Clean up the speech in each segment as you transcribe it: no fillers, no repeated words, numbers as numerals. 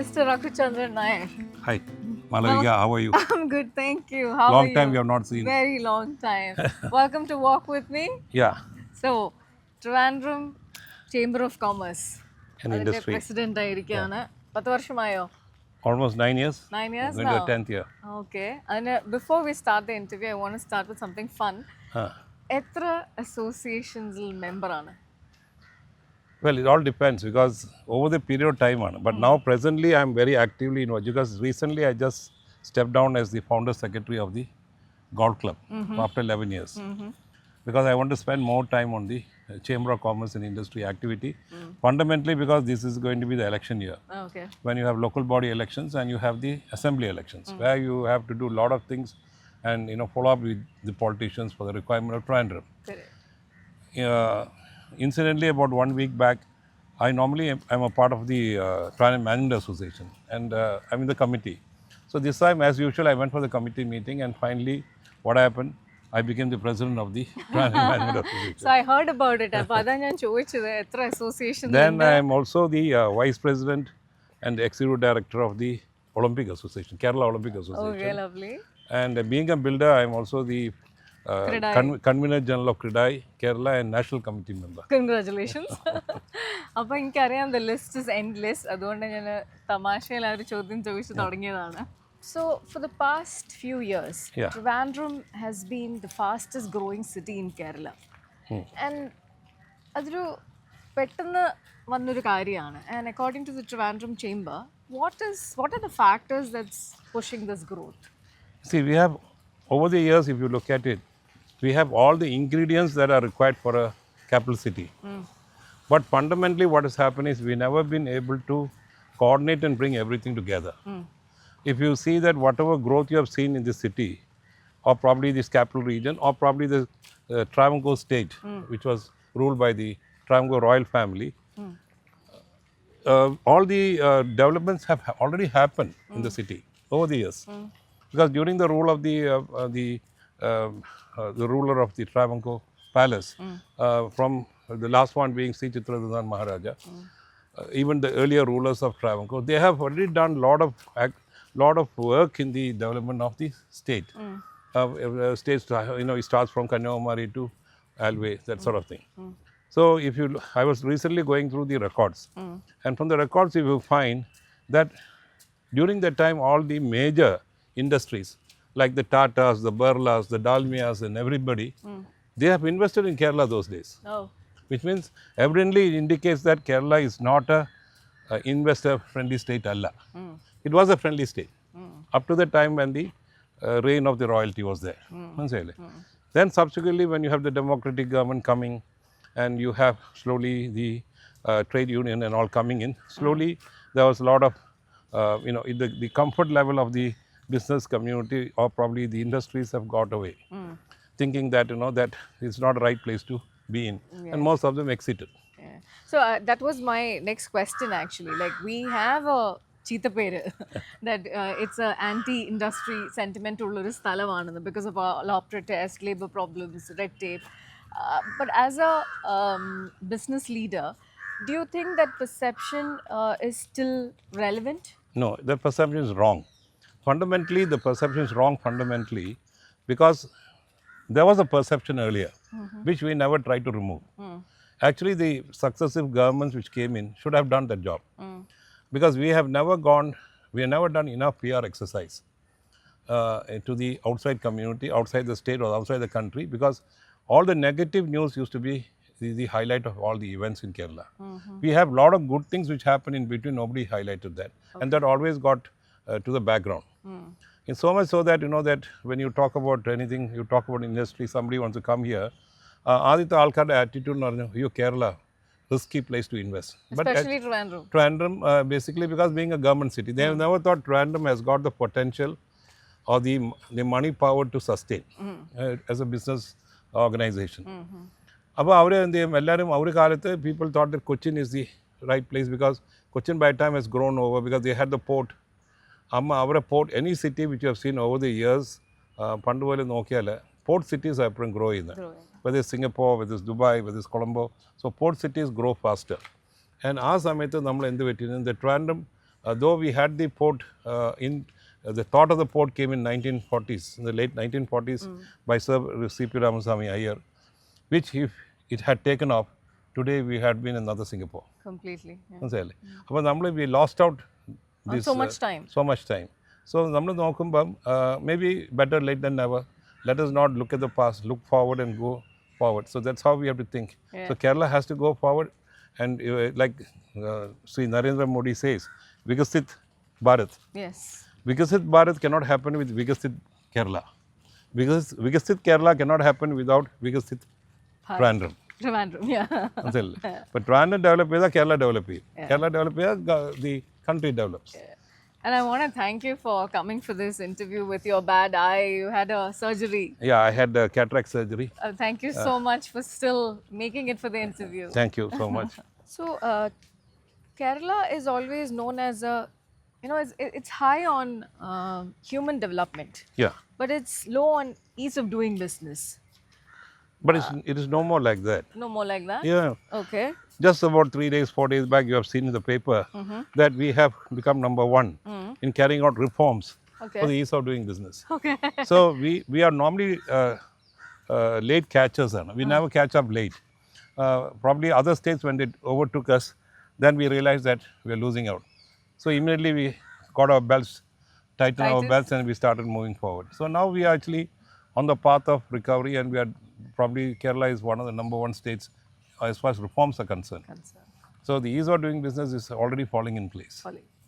Mr. Raghuchandran Nair. Hi, Malavika, how are you? I'm good, thank you. How are Long you? time we have not seen. Very long time. Welcome to Walk With Me. Yeah, So, Trivandrum Chamber of Commerce. an അതിൻ്റെ industry. President ആയിരിക്കുകയാണ് 10 വർഷമായോ? Almost 9 years. 9 years Going to now. the 10th year. Okay. And before we start the interview, I want to start with something fun. എത്ര അസോസിയേഷൻസിൽ മെമ്പറാണ്? Well, it all depends because over the period of time, but now presently I am very actively involved because recently I just stepped down as the founder secretary of the golf club after 11 years because I want to spend more time on the Chamber of Commerce and Industry activity. Fundamentally because this is going to be the election year. Okay. When you have local body elections and you have the assembly elections where you have to do a lot of things and follow up with the politicians for the requirement of Trivandrum. Correct. Incidentally, about 1 week back, I normally am a part of the Trivandrum Management Association and I'm in the committee. So this time, as usual, I went for the committee meeting and finally, what happened? I became the president of the Trivandrum Management Association. So I heard about it. അപ്പോൾ അതാണ് ഞാൻ ചോദിച്ചത് എത്ര association. Then I am also the vice president and the executive director of the Olympic Association, Kerala Olympic Association. Okay, lovely. And being a builder, I am also the convener general of CRIDAI, Kerala and national committee member. Congratulations. അപ്പോൾ എനിക്കറിയാം the list is endless, അതുകൊണ്ട് ഞാൻ തമാശയിൽ ആ ഒരു ചോദ്യം ചോദിച്ചു തുടങ്ങിയതാണ്. So for the past few years, Trivandrum has been the fastest growing city in Kerala. And അതൊരു പെട്ടെന്ന് വന്നൊരു കാര്യമാണ്. And according to the Trivandrum Chamber, what are the factors that's pushing this growth? See, we have, over the years, if you look at it, we have all the ingredients that are required for a capital city. But fundamentally, what has happened is we never been able to coordinate and bring everything together. If you see that whatever growth you have seen in this city, or probably this capital region, or probably the Travancore state, which was ruled by the Travancore royal family, all the developments have already happened in the city over the years. Because during the rule of the ruler of the Travancore palace, from the last one being Sri Chitradutan Maharaja, even the earlier rulers of Travancore, they have already done lot of work in the development of the state. States, it starts from Kanyakumari to Alway, that sort of thing. So I was recently going through the records, and from the records you will find that during that time all the major industries like the Tatas, the Birlas, the Dalmias and everybody, they have invested in Kerala those days. Oh. Which means evidently it indicates that Kerala is not a investor friendly state alla. It was a friendly state up to the time when the reign of the royalty was there. Then subsequently when you have the democratic government coming and you have slowly the trade union and all coming in, slowly there was a lot of the comfort level of the business community or probably the industries have got away, thinking that that it's not the right place to be in, and most of them exited. Yeah. So that was my next question actually. Like we have a cheetapere that it's a anti-industry sentiment ullori sthalamanu because of law protest, labor problems, red tape. But as a business leader, do you think that perception is still relevant? No, the perception is wrong. Fundamentally, the perception is wrong fundamentally because there was a perception earlier which we never tried to remove. Actually, the successive governments which came in should have done that job because we have never done enough PR exercise to the outside community, outside the state or outside the country, because all the negative news used to be the highlight of all the events in Kerala. We have a lot of good things which happen in between, nobody highlighted that, and that always got to the background. And so much so that that when you talk about anything, you talk about industry, somebody wants to come here, ആദ്യത്തെ ആൾക്കാരുടെ attitude എന്ന് പറഞ്ഞു അയ്യോ Kerala risky place to invest. Especially Trivandrum. Trivandrum basically because being a government city, they have never thought Trivandrum has got the potential or the money power to sustain as a business organization. അപ്പോൾ അവർ എന്ത് ചെയ്യും, എല്ലാവരും ആ ഒരു കാലത്ത് people thought that Cochin is the right place because Cochin by time has grown over because they had the port. Our port, any city which you have seen over the years, പണ്ട് പോലെ നോക്കിയാൽ port cities are എപ്പോഴും grow ചെയ്യുന്നത്. Whether it's Singapore, whether it's Dubai, whether it's Colombo. So port cities grow faster. And ആ സമയത്ത് നമ്മൾ എന്ത് പറ്റിയിരുന്നു, the Trivandrum though we had the port the thought of the port came in 1940s, in the late 1940s by Sir C.P. Ramasamy Iyer, which if it had taken off, today we had been another Singapore. Completely. Yeah. മനസ്സിലായില്ലേ? അപ്പോൾ നമ്മൾ we lost out this so much time. So much time. So നമ്മൾ നോക്കുമ്പം maybe better late than never. Let us not look at the past, look forward and go forward. So that's how we have to think. Yeah. So Kerala has to go forward, and like Sri Narendra Modi says, Vikasit Bharat. Yes. Vikasit Bharat cannot happen with Vikasit Kerala. Because Vikasit Kerala cannot happen without Vikasit Trivandrum. Trivandrum, yeah. But Trivandrum develop, Kerala develop. Kerala develop, the country develops. Yeah. And I want to thank you for coming for this interview with your bad eye. You had a surgery. Yeah, I had cataract surgery. Thank you so much for still making it for the interview. Thank you so much. So, Kerala is always known as a, you know, it's high on human development. Yeah. But it's low on ease of doing business. But it is no more like that. No more like that? Yeah. Okay. Just about 3 days, 4 days back, you have seen in the paper that we have become number one in carrying out reforms for the ease of doing business. Okay. So we are normally late catchers. We never catch up late. Probably other states, when they overtook us, then we realized that we are losing out. So immediately we got our belts, tightened our belts, and we started moving forward. So now we are actually on the path of recovery, and we are probably Kerala is one of the number one states as far as reforms are concerned. So the ease of doing business is already falling in place.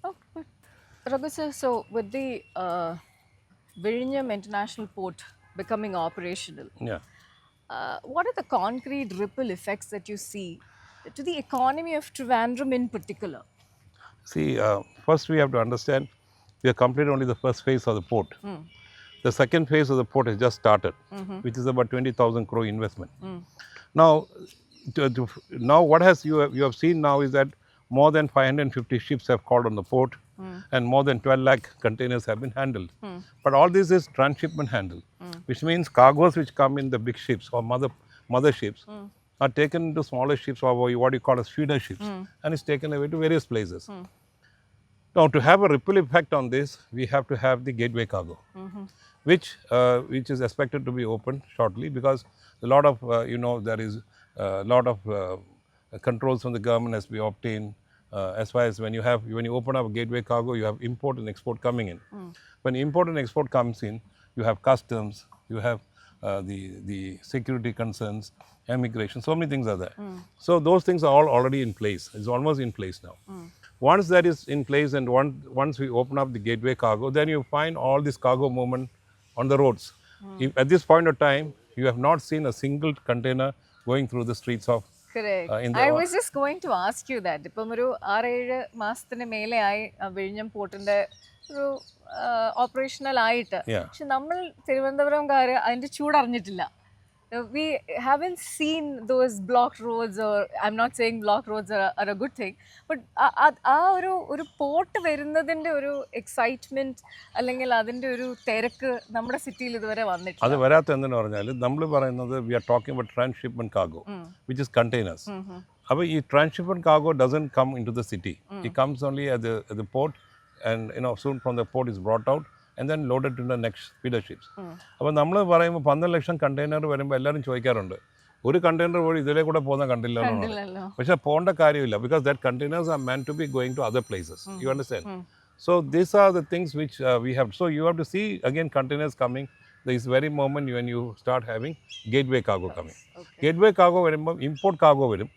Oh, good. Raghu sir, so with the Vizhinjam International Port becoming operational, Yeah. what are the concrete ripple effects that you see to the economy of Trivandrum in particular? See, first we have to understand we have completed only the first phase of the port. The second phase of the port has just started, which is about 20,000 crore investment. Now, now what has you have seen now is that more than 550 ships have called on the port, and more than 12 lakh containers have been handled. But all this is transshipment handle, which means cargoes which come in the big ships or mother ships are taken into smaller ships or what you call as feeder ships, and is taken away to various places. Now, to have a ripple effect on this, we have to have the gateway cargo, which is expected to be opened shortly, because a lot of there is a lot of controls from the government has to be obtained. As far as when you open up a gateway cargo, you have import and export coming in. When import and export comes in, you have customs, you have the security concerns, immigration, so many things are there. So those things are all already in place. It's almost in place now. Once that is in place, and once we open up the gateway cargo, then you find all this cargo movement on the roads. If, at this point of time, you have not seen a single container going through the streets of. Correct. I was just going to ask you that. ഇപ്പം ഒരു 6-7 മാസത്തിന് മേലെയായി വിഴിഞ്ഞം പോർട്ടിന്റെ ഒരു operational ആയിട്ട്, പക്ഷെ നമ്മൾ തിരുവനന്തപുരംകാർ അതിന്റെ ചൂടറിഞ്ഞിട്ടില്ല. We haven't seen those blocked roads, or I'm not saying blocked roads are a good thing, but ആ ഒരു പോർട്ട് വരുന്നതിന്റെ ഒരു എക്സൈറ്റ്മെന്റ് അല്ലെങ്കിൽ അതിന്റെ ഒരു തിരക്ക് നമ്മുടെ സിറ്റിയിൽ ഇതുവരെ വന്നിട്ടില്ല. അത് വരാത്ത എന്തെന്ന് പറഞ്ഞാൽ നമ്മൾ പറയുന്നത് we are talking about transshipment cargo, which is containers. അപ്പോൾ ഈ transshipment cargo doesn't come into the city. It comes only at the port, and soon from the port is brought out and then loaded to the next feeder ships. അപ്പോൾ നമ്മൾ പറയുമ്പോൾ 12 ലക്ഷം container വരുമ്പോൾ എല്ലാവരും ചോദിക്കാറുണ്ട്, ഒരു container പോയി ഇതിലെ കൂടെ പോകുന്ന കണ്ടില്ല. പക്ഷേ പോകേണ്ട കാര്യമില്ല, because that containers are meant to be going to other places. You understand? So these are the things which we have. So you have to see again containers coming this very moment when you start having gateway cargo coming. Gateway cargo വരുമ്പോൾ import cargo വരും,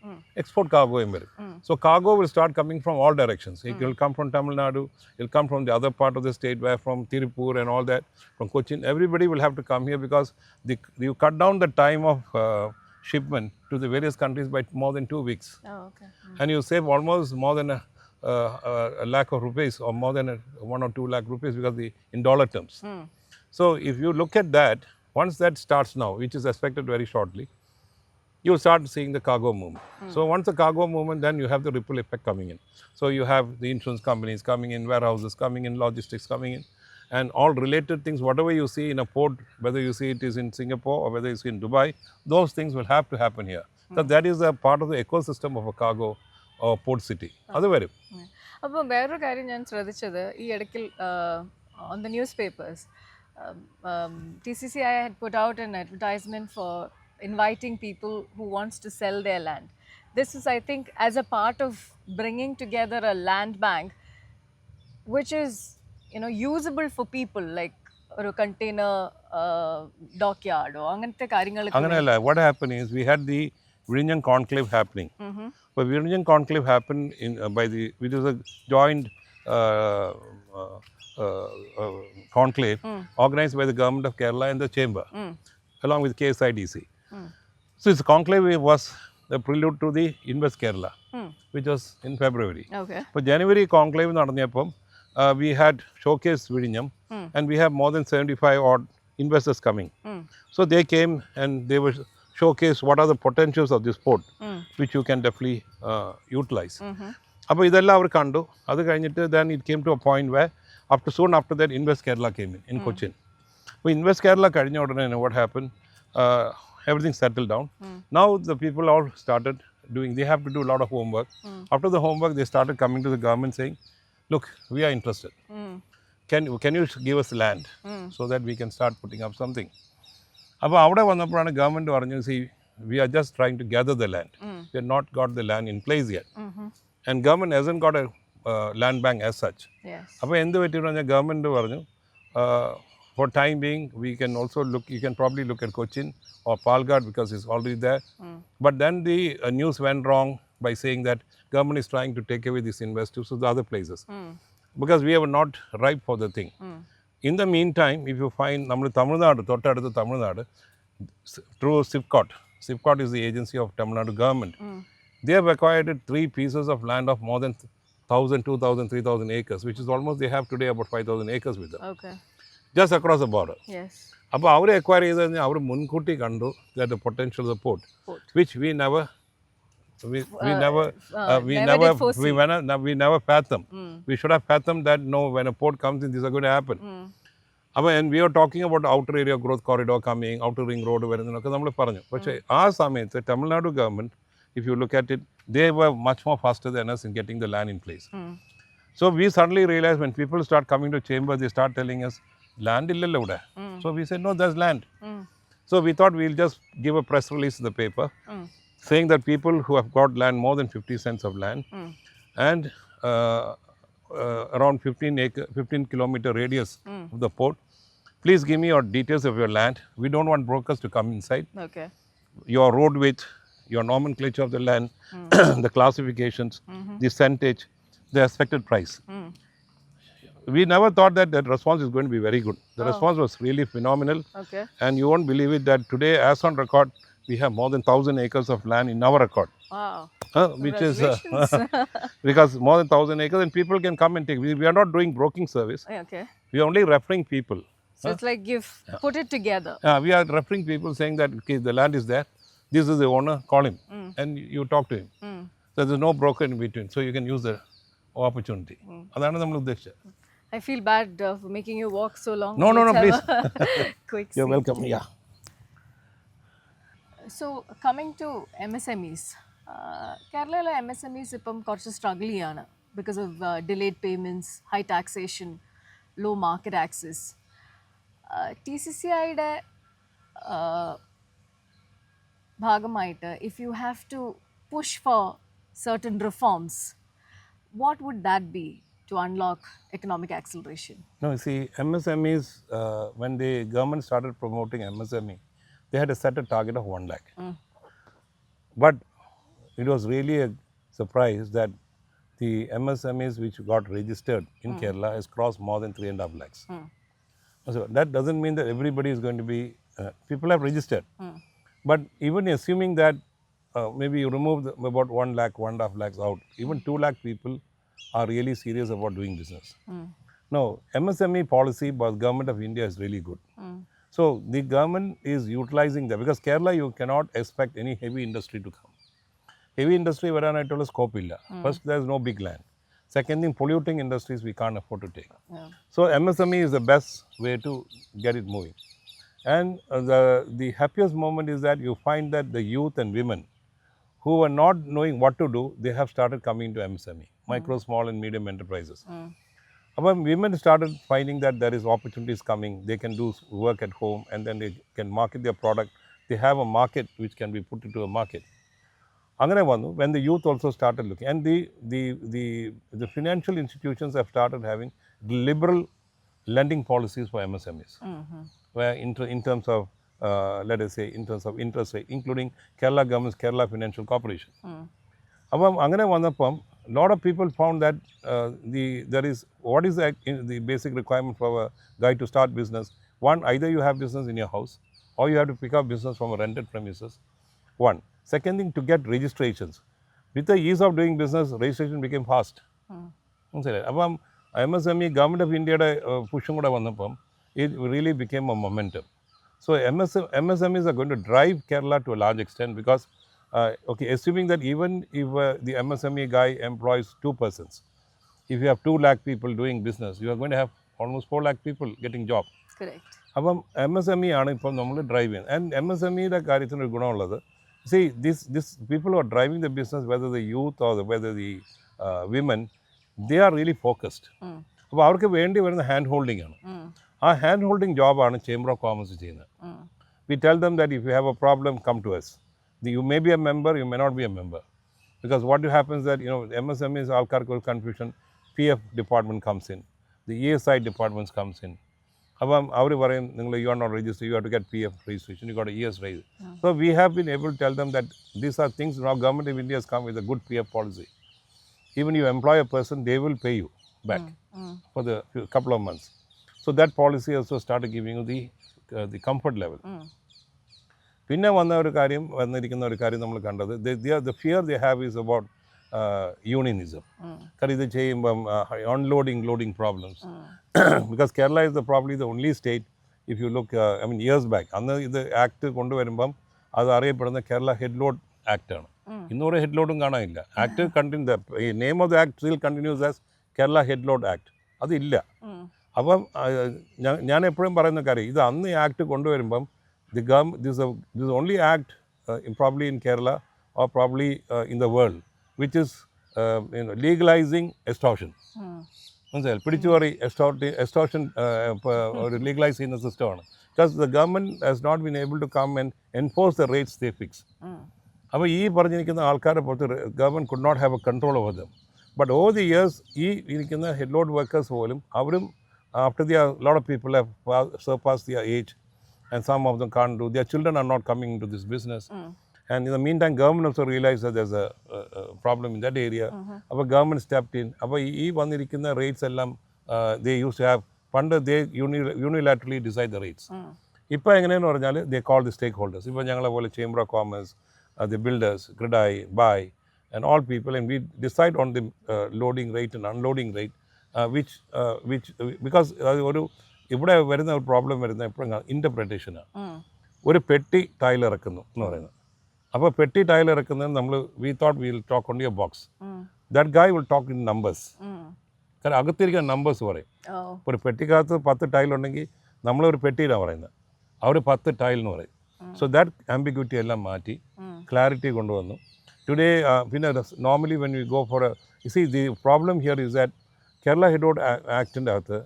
export cargo വരും. So cargo will start coming from all directions. It will come from Tamil Nadu, it will come from the other part of the state, where from Tirupur and all that, from Cochin. Everybody will have to come here, because you cut down the time of shipment to the various countries by more than 2 weeks. And you save almost more than a lakh of rupees, or more than 1 or 2 lakh rupees, because in dollar terms. So if you look at that, once that starts now, which is expected very shortly, you will start seeing the cargo movement. So once the cargo movement, then you have the ripple effect coming in. So you have the insurance companies coming in, warehouses coming in, logistics coming in, and all related things. Whatever you see in a port, whether you see it is in Singapore or whether it's in Dubai, those things will have to happen here. So that is a part of the ecosystem of a cargo port city. അത് വരും. അപ്പോൾ വേറൊരു കാര്യം ഞാൻ ശ്രദ്ധിച്ചത് ഈ ഇടയ്ക്കിൽ on the newspapers, TCCI had put out an advertisement for inviting people who wants to sell their land. This is, I think, as a part of bringing together a land bank which is, you know, usable for people, like ഒരു container dockyard or അങ്ങനത്തെ കാര്യങ്ങൾക്ക്. അങ്ങനെയല്ല. What happened is we had the Virinjam conclave happening. But Virinjam conclave happened which was a joint conclave organized by the government of Kerala and the chamber, along with KSIDC. So this conclave was the prelude to the Invest Kerala, which was in February. Okay. For January conclave നടന്നപ്പം we had showcase Virinjam, and we have more than 75 odd investors coming. So they came and they were showcase what are the potentials of this port, which you can definitely utilize. അപ്പോൾ ഇതെല്ലാം അവർ കണ്ടു. അത് കഴിഞ്ഞിട്ട് then it came to a point where soon after that Invest Kerala came in Cochin. അപ്പോൾ Invest Kerala കഴിഞ്ഞ ഉടനെ what happened, everything settled down. Now the people all started doing, they have to do a lot of homework. After the homework they started coming to the government saying, look, we are interested. Can you give us land so that we can start putting up something? അപ്പോൾ അവിടെ വന്നപ്പോഴാണ് government പറഞ്ഞു, see, we are just trying to gather the land. We have not got the land in place yet. And government hasn't got a land bank as such. അപ്പോൾ എന്ത് പറ്റിയെന്ന് പറഞ്ഞാൽ government പറഞ്ഞു, for time being, we can also look, you can probably look at Cochin or Palghat because it's already there. But then the news went wrong by saying that government is trying to take away these investors to the other places. Because we are not ripe for the thing. In the meantime, if you find Tamil Nadu, തൊട്ടടുത്ത് Tamil Nadu, through SIPCOT is the agency of Tamil Nadu government. They have acquired 3 pieces of land of more than 1,000, 2,000, 3,000 acres, which is almost, they have today about 5,000 acres with them. Okay. Just across the border. Yes. അപ്പോൾ അവർ acquire ചെയ്ത് കഴിഞ്ഞാൽ അവർ മുൻകൂട്ടി കണ്ടു that the potential of the port, which we never fathomed. We should have fathomed that, no, when a port comes in, these are going to happen. And we are talking about outer area growth corridor coming, outer ring road വരുന്നതൊക്കെ നമ്മൾ പറഞ്ഞു. പക്ഷേ ആ സമയത്ത് Tamil Nadu government, if you look at it, they were much more faster than us in getting the land in place. So we suddenly realized when people start coming to chamber, they start telling us, land illalla uda. So we said, no, there's land. So we thought we'll just give a press release in the paper saying that people who have got land, more than 50 cents of land, and around 15 kilometer radius of the port, please give me your details of your land. We don't want brokers to come inside. Okay. Your road width, your nomenclature of the land, the classifications, the centage, the expected price. We never thought that that response is going to be very good. The response was really phenomenal. Okay. And you won't believe it that today, as on record, we have more than 1,000 acres of land in our record. Wow. Which is because more than 1,000 acres, and people can come and take. We are not doing broking service. Okay. We are only referring people. So it's like put it together. We are referring people saying that, okay, the land is there. This is the owner. Call him, and you talk to him. So there's no broker in between. So you can use the opportunity. അതാണ് നമ്മൾ ഉദ്ദേശിച്ചത്. I feel bad for making you walk so long. No, please. Quick. You're welcome. Yeah. So coming to MSMEs, Kerala MSMEs ഇപ്പം കുറച്ച് struggle ചെയ്യാണ് because of delayed payments, high taxation, low market access. TCCIയുടെ ഭാഗമായിട്ട്, if you have to push for certain reforms, what would that be to unlock economic acceleration? No, you see, MSMEs, when the government started promoting MSME, they had a set a target of 1 lakh. But it was really a surprise that the MSMEs which got registered in Kerala has crossed more than 3.5 lakhs. So that doesn't mean that everybody is going to be, people have registered. But even assuming that maybe you remove about 1 lakh, 1.5 lakhs out, even 2 lakh people are really serious about doing business. Now, MSME policy by the government of India is really good. So the government is utilizing that, because Kerala you cannot expect any heavy industry to come. Heavy industry varanayittulla scope illa. First, there is no big land. Second thing, polluting industries we can't afford to take. So MSME is the best way to get it moving. And the happiest moment is that you find that the youth and women who were not knowing what to do, they have started coming to MSME, micro, small and medium enterprises. But women started finding that there is opportunities coming, they can do work at home and then they can market their product. They have a market which can be put into a market. Angane vannu, when the youth also started looking, and the financial institutions have started having liberal lending policies for MSMEs, where in terms of let us say in terms of interest rate, including Kerala government's Kerala Financial Corporation. അപ്പം അങ്ങനെ വന്നപ്പം lot of people found that there is what is the basic requirement for a guy to start business. One, either you have business in your house or you have to pick up business from a rented premises. One. Second thing, to get registrations. With the ease of doing business, registration became fast. മനസ്സിലായി. അപ്പം MSME government of ഇന്ത്യയുടെ പുഷും കൂടെ വന്നപ്പം it really became a momentum. So MSMEs are going to drive Kerala to a large extent because okay, assuming that even if the MSME guy employs 2 persons, if you have 2 lakh people doing business, you are going to have almost 4 lakh people getting job. Correct. അപ്പം MSME ആണ് ഇപ്പം നമ്മൾ drive ചെയ്യുന്നത്. And MSMEയുടെ കാര്യത്തിനൊരു ഗുണമുള്ളത്, see this people who are driving the business, whether the youth or whether the women, they are really focused. അപ്പോൾ അവർക്ക് വേണ്ടി വരുന്ന ഹാൻഡ് ഹോൾഡിംഗ് ആണ്. ആ ഹാൻഡ് ഹോൾഡിംഗ് ജോബാണ് ചേംബർ ഓഫ് കോമേഴ്സ് ചെയ്യുന്നത്. We tell them that if you have a problem, come to us. You may be a member, you may not be a member. Because what happens that, MSMEs, alkarkul confusion, PF department comes in, the ESI departments comes in. അപ്പം അവർ പറയും, നിങ്ങൾ you are not registered, you have to get PF registration, you got a ES raise. So we have been able to tell them that these are things. Now government of India has come with a good PF policy. Even you employ a person, they will pay you back for the couple of months. So that policy also started giving you the comfort level. പിന്നെ വന്നിരിക്കുന്ന ഒരു കാര്യം നമ്മൾ കണ്ടത്, the fear they have is about unionism. കാരണം ഇത് ചെയ്യുമ്പം loading problems. Because Kerala is probably the only state, if you look, years back, അന്ന് ഇത് ആക്ട് കൊണ്ടുവരുമ്പം അത് അറിയപ്പെടുന്ന കേരള ഹെഡ് ലോഡ് ആക്ട് ആണ്. ഇന്നൊരു ഹെഡ് ലോഡും കാണാനില്ല. Act name of the act still continuous as Kerala head load act. അതില്ല. അപ്പം ഞാൻ എപ്പോഴും പറയുന്ന കാര്യം, ഇത് അന്ന് ഈ act കൊണ്ടുവരുമ്പം this is only act probably in Kerala or probably in the world, which is legalizing extortion. മനസ്സിലായി, പിടിച്ചുപറി extortion legalized ചെയ്യുന്ന സിസ്റ്റമാണ്. Because the government has not been able to come and enforce the rates they fix. അപ്പോൾ ഈ പറഞ്ഞിരിക്കുന്ന ആൾക്കാരെ പുറത്ത് government could not have a control over them. But over the years, ഈ ഇരിക്കുന്ന ഹെഡ് ലോഡ് വർക്കേഴ്സ് പോലും അവരും after a lot of people have surpassed their age and some of them can't do, their children are not coming into this business. And in the meantime, government also realized that there's a problem in that area. Our government stepped in. Our the rates they used to have fund, they unilaterally decide the rates. They call the stakeholders. Chamber of Commerce, the builders, Gridai, Buy, and all people, and we decide on the loading rate and unloading rate, which because ഇവിടെ വരുന്ന ഒരു problem വരുന്ന എപ്പോഴും ഇൻ്റർപ്രിട്ടേഷനാണ്. ഒരു പെട്ടി tile ഇറക്കുന്നു എന്ന് പറയുന്നത്. അപ്പോൾ പെട്ടി ടൈൽ ഇറക്കുന്നത് നമ്മൾ we thought will talk on your box. That ഗായ് വിൽ ടോക്ക് ഇൻ നമ്പേഴ്സ്. കാരണം അകത്തിരിക്കുന്ന നമ്പേഴ്സ് പറയും. ഇപ്പോൾ ഒരു പെട്ടിക്കകത്ത് 10 ടൈലുണ്ടെങ്കിൽ നമ്മളൊരു പെട്ടിയിലാണ് പറയുന്നത്, അവർ 10 ടൈൽ എന്ന് പറയും. സോ ദാറ്റ് ആംബിഗ്വിറ്റി എല്ലാം മാറ്റി ക്ലാരിറ്റി കൊണ്ടുവന്നു. ടുഡേ പിന്നെ normally when you go for the problem here is that Kerala head load ആക്ടിൻ്റെ അകത്ത്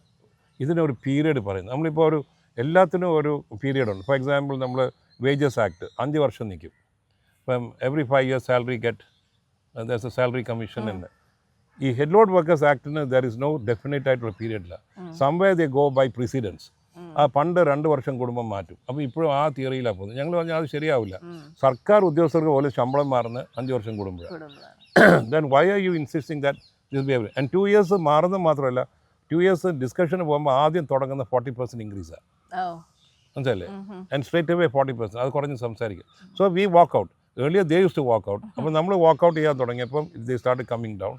ഇതിനൊരു പീരീഡ് പറയുന്നത്. നമ്മളിപ്പോൾ എല്ലാത്തിനും ഒരു പീരീഡുണ്ട്. ഫോർ എക്സാമ്പിൾ നമ്മൾ വേജസ് ആക്ട് 5 വർഷം നിൽക്കും. ഇപ്പം every 5 years salary get, that's a salary commission എന്ന്. ഈ ഹെഡ് ലോഡ് വർക്കേഴ്സ് ആക്ടിന് ദർ ഇസ് നോ ഡെഫിനറ്റ് ആയിട്ടുള്ള പീരീഡില്ല. Some way they go by precedence. ആ പണ്ട് 2 വർഷം കൂടുമ്പോൾ മാറ്റും. അപ്പോൾ ഇപ്പോഴും ആ തിയറിയിലാണ് പോകുന്നത്. ഞങ്ങൾ പറഞ്ഞാൽ അത് ശരിയാവില്ല. സർക്കാർ ഉദ്യോഗസ്ഥർക്ക് പോലും ശമ്പളം മാറുന്നത് 5 വർഷം കൂടുമ്പോഴാണ്. Then why are you insisting that this behaviour? And 2 years മാറുന്നത് മാത്രമല്ല, 2 years ഡിസ്കഷന് പോകുമ്പോൾ ആദ്യം തുടങ്ങുന്ന 40% ഇൻക്രീസാണ്. മനസ്സിലല്ലേ? And straight away 40%. അത് കുറഞ്ഞ് സംസാരിക്കും. So we walk out. Earlier they used to walk out. അപ്പോൾ നമ്മൾ വാക്ക് ഔട്ട് ചെയ്യാൻ തുടങ്ങിയപ്പം they start coming down.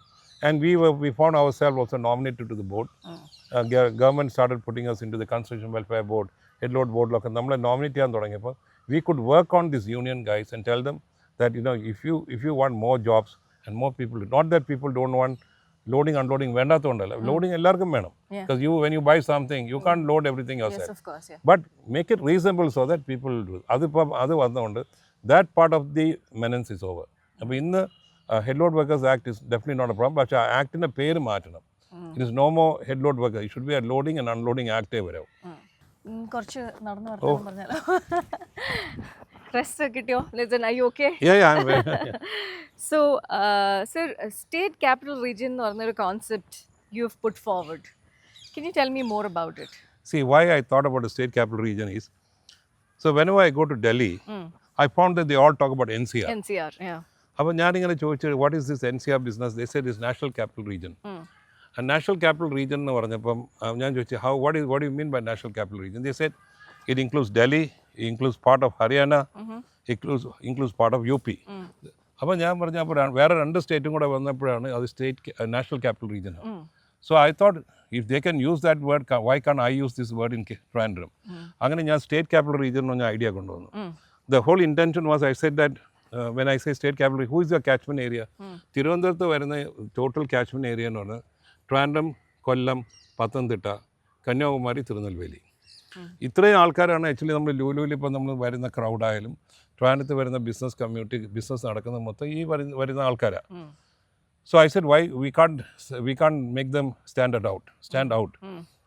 And we found ourselves also nominated to the board. Government started putting us into the construction welfare board, head load board. നമ്മളെ nominate ചെയ്യാൻ തുടങ്ങിയപ്പോൾ we could work on these union guys and tell them that if you want more jobs and more people, not that people don't want loading unloading വേണ്ടാത്തതുകൊണ്ടല്ല, loading എല്ലാവർക്കും വേണം. because when you buy something you can't load everything yourself. Yes, of course, yeah. But make it reasonable so that people do. അത് വന്നുകൊണ്ട് that part of the menace is over. അപ്പോൾ ഇന്ന് head load workers act is definitely not a problem. പക്ഷേ ആ ആക്ടിൻ്റെ പേര് മാറ്റണം. It is no more head load worker. It should be a loading and unloading act വരാവും. കുറച്ച് നടന്നു വർത്താനം പറഞ്ഞാലോ? റെസ്റ്റ് കിട്ടിയോ? Listen, are you okay? Yeah, I'm very. So, sir, state capital region എന്ന് പറഞ്ഞൊരു concept you've put forward. Can you tell me more about it? See, why I thought about the state capital region is, so whenever I go to Delhi, I found that they all talk about NCR. NCR, yeah. അപ്പോൾ ഞാനിങ്ങനെ ചോദിച്ചു, what is this NCR business? They said it's National Capital Region. And National Capital Region എന്ന് പറഞ്ഞപ്പം ഞാൻ ചോദിച്ചു, what do you mean by National Capital Region? They said it includes Delhi, it includes part of Haryana, includes part of UP. അപ്പോൾ ഞാൻ പറഞ്ഞപ്പോൾ വേറെ 2 സ്റ്റേറ്റും കൂടെ വന്നപ്പോഴാണ് അത് national capital region. So I thought, if they can use that word, why can't I use this word in Trivandrum? അങ്ങനെ ഞാൻ state capital region എന്ന് പറഞ്ഞ ഐഡിയ കൊണ്ടുവന്നു. The whole intention was, I said that when I say state capital, who is your catchment area? തിരുവനന്തപുരത്ത് വരുന്ന total catchment area എന്ന് പറഞ്ഞാൽ ട്രിവാൻഡ്രം, കൊല്ലം, പത്തനംതിട്ട, കന്യാകുമാരി, തിരുനെൽവേലി. ഇത്രയും ആൾക്കാരാണ് ആക്ച്വലി നമ്മൾ ലുലുവിൽ ഇപ്പോൾ നമ്മൾ വരുന്ന ക്രൗഡായാലും ട്രിവാൻഡ്രത്ത് വരുന്ന ബിസിനസ് കമ്മ്യൂണിറ്റി, ബിസിനസ് നടക്കുന്ന മൊത്തം ഈ വരുന്ന ആൾക്കാരാണ്. So I said, why we can't make them stand out.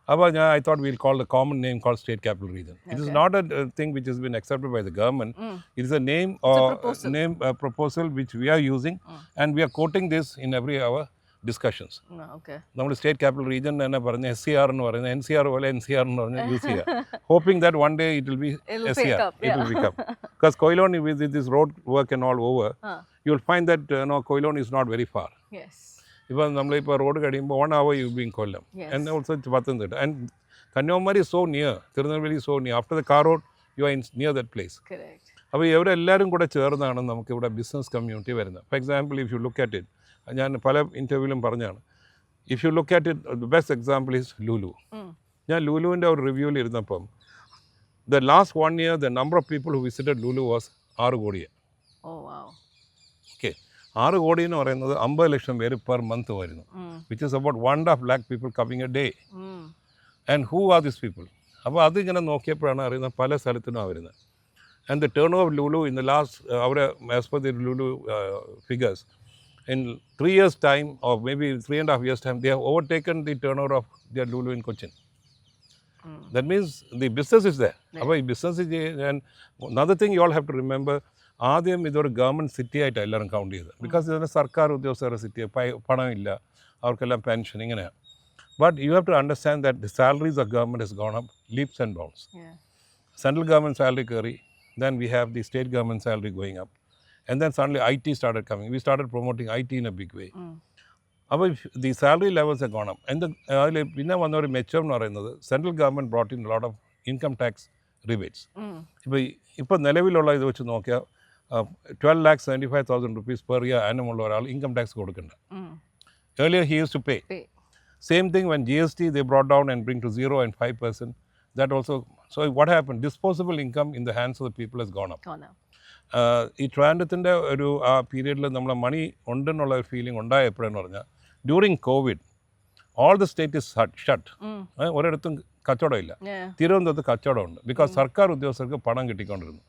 I thought we'll call the common name called state capital region. It is not a thing which has been accepted by the government. It is a name or proposal which we are using, and we are quoting this in every our discussions. Okay. നമ്മൾ state capital region തന്നെ പറഞ്ഞ SCR എന്ന് പറയുന്നത് NCR പോലെ NCR എന്ന് പറഞ്ഞാൽ use ചെയ്യുക, hoping that one day it will be SCR. It will become. Because Koilon, with this road work and all over, you will find that Koilon is not very far. Yes. ഇപ്പോൾ നമ്മളിപ്പോൾ road കഴിയുമ്പോൾ 1 hour you being Kollam, and also Pathanamthitta, and Kanyakumari is so near, Tirunelveli is so near. After the car road, you are near that place. Correct. അപ്പോൾ ഇവരെല്ലാവരും കൂടെ ചേർന്നാണ് നമുക്ക് ഇവിടെ business community വരുന്നത്. For example, if you look at it, ഞാൻ പല ഇൻ്റർവ്യൂവിലും പറഞ്ഞാണ്, if you look at it, the best example is Lulu. ഞാൻ ലുലുവിൻ്റെ ഒരു റിവ്യൂവിൽ ഇരുന്നപ്പം, the last 1 year the number of people who visited Lulu was 6 കോടിയെ. Oh wow. Okay, 6 കോടി എന്ന് പറയുന്നത് 50 ലക്ഷം പേര് പെർ മന്ത് വരുന്നു, which is about 1.5 lakh people coming a day. And who are these people? അപ്പോൾ അതിങ്ങനെ നോക്കിയപ്പോഴാണ് അറിയുന്നത് പല സ്ഥലത്തുനിന്നാണ് വരുന്നത്. And the turnover of Lulu in the last, as per the Lulu figures, in 3 years' time, or maybe 3.5 years' time, they have overtaken the turnover of their Lulu in Cochin. That means the business is there. അപ്പോൾ ഈ business, and another thing you all have to remember, ആദ്യം ഇതൊരു government city ആയിട്ട് എല്ലാവരും count ചെയ്തത്. Because ഇതിന് സർക്കാർ ഉദ്യോഗസ്ഥരുടെ സിറ്റി, പണമില്ല, അവർക്കെല്ലാം പെൻഷൻ, ഇങ്ങനെയാണ്. But you have to understand that the salaries of government has gone up leaps and bounds. Central government salary curry, then we have the state government salary going up, and then suddenly IT started coming. We started promoting IT in a big way. അപ്പോൾ the salary levels have gone up. And അതിൽ പിന്നെ വന്ന ഒരു മെച്ചം എന്ന് പറയുന്നത്, central government brought in a lot of income tax rebates. ഇപ്പോൾ നിലവിലുള്ള ഇത് വെച്ച് നോക്കിയാൽ 12,75,000 rupees per year annum ഉള്ള ഒരാൾ ഇൻകം ടാക്സ് കൊടുക്കണ്ട. Earlier he used to pay. Same thing when GST they brought down and bring to 0 and 5%. That also, so what happened? Disposable income in the hands of the people has gone up. ഈ ട്രാൻഡത്തിൻ്റെ ഒരു ആ പീരീഡിൽ നമ്മളെ മണി ഉണ്ടെന്നുള്ള ഒരു feeling ഉണ്ടായ എപ്പോഴെന്ന് പറഞ്ഞാൽ, during Covid all the state is shut. ഒരിടത്തും കച്ചവടം ഇല്ല. തിരുവനന്തപുരത്ത് കച്ചവടമുണ്ട്, ബിക്കോസ് സർക്കാർ ഉദ്യോഗസ്ഥർക്ക് പണം കിട്ടിക്കൊണ്ടിരുന്നു.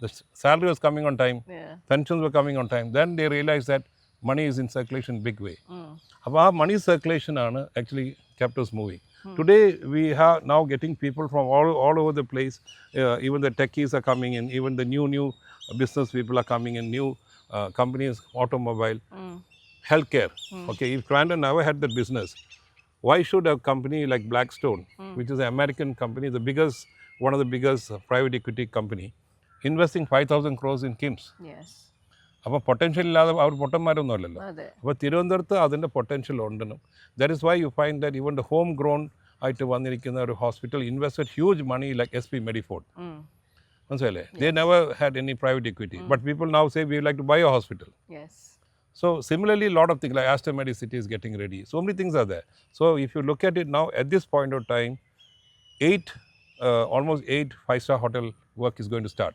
The salary was coming on time, pensions were coming on time. Then they realized that money is in circulation big way. അപ്പോൾ ആ മണി സർക്കുലേഷൻ ആണ് actually kept us moving. Today we are now getting people from all over the place. Even the techies are coming in, even the new business people are coming in, new companies, automobile, healthcare. Okay, if Trivandrum never had that business, why should a company like Blackstone, which is an American company, one of the biggest private equity company, investing 5,000 crores in KIMS? Yes. അപ്പോൾ potential ഇല്ലാതെ അവർ പൊട്ടന്മാരൊന്നും അല്ലല്ലോ. അപ്പോൾ തിരുവനന്തപുരത്ത് അതിൻ്റെ potential ഉണ്ടെന്നും, that is why you find that even the home grown ആയിട്ട് വന്നിരിക്കുന്ന ഒരു hospital invested huge money like SP Mediford. മനസ്സിലല്ലേ? They never had any private equity, but people now say we like to buy a hospital. Yes. So similarly, a lot of things like Aster Medicity is getting ready. So many things are there. So if you look at it now, at this point of time, almost 8 5-star hotel work is going to start.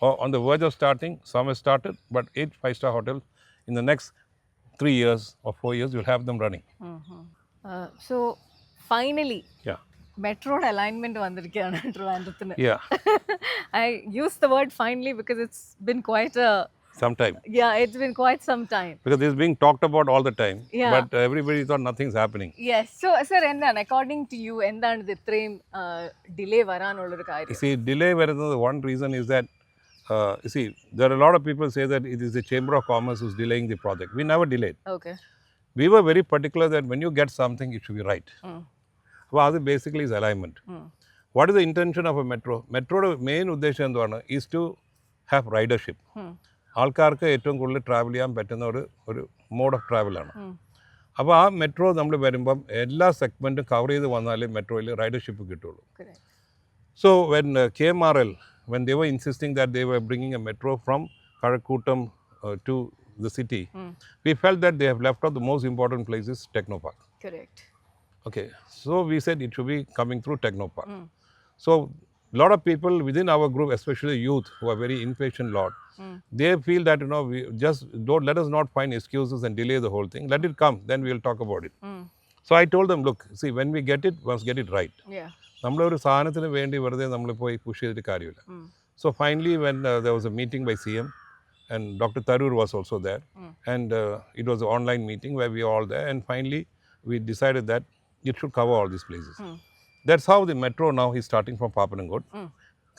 Or on the verge of starting, some have started, but 8 5-star hotels in the next 3 years or 4 years, you'll have them running. So finally, metro alignment vandirikana Trivandrum. Yeah. I use the word finally because it's been quite a Sometime. Yeah, it's been quite some time. Because this is being talked about all the time. Yeah. But everybody thought nothing's happening. Yes. So, sir, എന്താണ് according to you എന്താണ് ഇത് ഇത്രയും delay വരാനുള്ളൊരു You കാര്യം? see, delay വരുന്നത് one reason is that, you see, there are a lot of people say that it is the Chamber of Commerce who's delaying the project. We never delayed. Okay. We were very particular that when you get something, it should be right. Well, that basically is alignment. What is the intention of a metro? Metroയുടെ main ഉദ്ദേശം എന്താണ്? Is to have ridership. ആൾക്കാർക്ക് ഏറ്റവും കൂടുതൽ travel ചെയ്യാൻ പറ്റുന്ന ഒരു mode of ട്രാവലാണ്. അപ്പോൾ ആ മെട്രോ നമ്മൾ വരുമ്പം എല്ലാ സെഗ്മെൻറ്റും കവർ ചെയ്ത് വന്നാലേ മെട്രോയിൽ റൈഡർഷിപ്പ് കിട്ടുള്ളൂ. So when KMRL, when they were insisting that they were bringing a metro from Karakootam to the city, we felt that they have left out the most important place is Technopark. Correct. Okay, so we said it should be coming through Technopark. So a lot of people within our group, especially youth who are very impatient lot, they feel that, you know, we just don't, let us not find excuses and delay the whole thing. Let it come, then we will talk about it. So I told them, look, see, when we get it, we must get it right. Yeah. നമ്മളൊരു സാധനത്തിന് വേണ്ടി വെറുതെ നമ്മൾ പോയി push ചെയ്തിട്ട് കാര്യമില്ല. So finally when there was a meeting by CM and Dr. Tharoor was also there, and it was an online meeting where we were all there, and finally we decided that it should cover all these places. That's how the metro now is starting from Papanangod,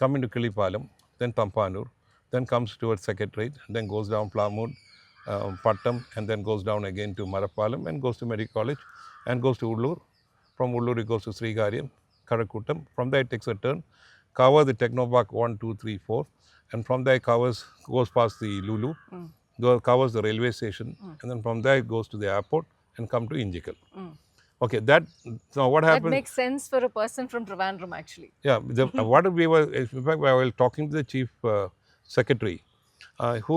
coming to Kilipalam, then Tampanur, then comes towards Secretariat, then goes down Plamud, Pattam, and then goes down again to Marapalam and goes to Medical College and goes to Ullur. From Ullur it goes to Srigariyam, Karakootam. From there it takes a turn, covers the Technopark 1, 2, 3, 4, and from there it goes past the Lulu, covers the railway station, and then from there it goes to the airport and come to Injikal. Okay, so what happened? That makes sense for a person from Trivandrum actually. Yeah, what we were, in fact, I was talking to the chief secretary, who